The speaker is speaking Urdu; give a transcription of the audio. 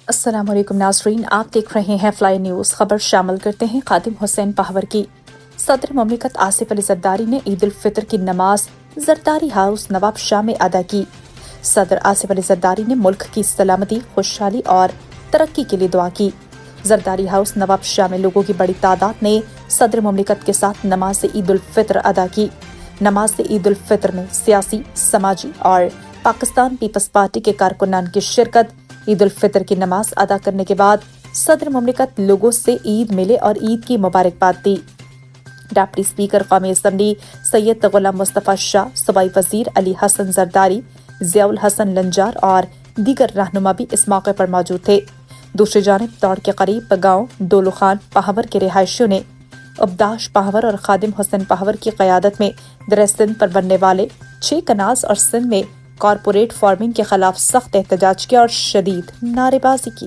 السلام علیکم ناظرین، آپ دیکھ رہے ہیں فلائی نیوز۔ خبر شامل کرتے ہیں خادم حسین پہاور کی۔ صدر مملکت آصف علی زرداری نے عید الفطر کی نماز زرداری ہاؤس نواب شاہ میں ادا کی۔ صدر آصف علی زرداری نے ملک کی سلامتی، خوشحالی اور ترقی کے لیے دعا کی۔ زرداری ہاؤس نواب شاہ میں لوگوں کی بڑی تعداد نے صدر مملکت کے ساتھ نماز عید الفطر ادا کی۔ نماز عید الفطر میں سیاسی، سماجی اور پاکستان پیپلز پارٹی کے کارکنان کی شرکت۔ عید الفطر کی نماز ادا کرنے کے بعد صدر مملکت لوگوں سے عید ملے اور عید کی مبارکباد دی۔ ڈپٹی اسپیکر قومی اسمبلی سید غلام مصطفیٰ شاہ، صوبائی وزیر علی حسن زرداری، ضیاء الحسن لنجار اور دیگر رہنما بھی اس موقع پر موجود تھے۔ دوسری جانب توڑ کے قریب گاؤں دولو خان پہاور کے رہائشیوں نے عبداش پہاور اور خادم حسین پہاور کی قیادت میں در سندھ پر بننے والے 6 کناز اور سندھ میں کارپوریٹ فارمنگ کے خلاف سخت احتجاج کیا اور شدید نعرے بازی کی۔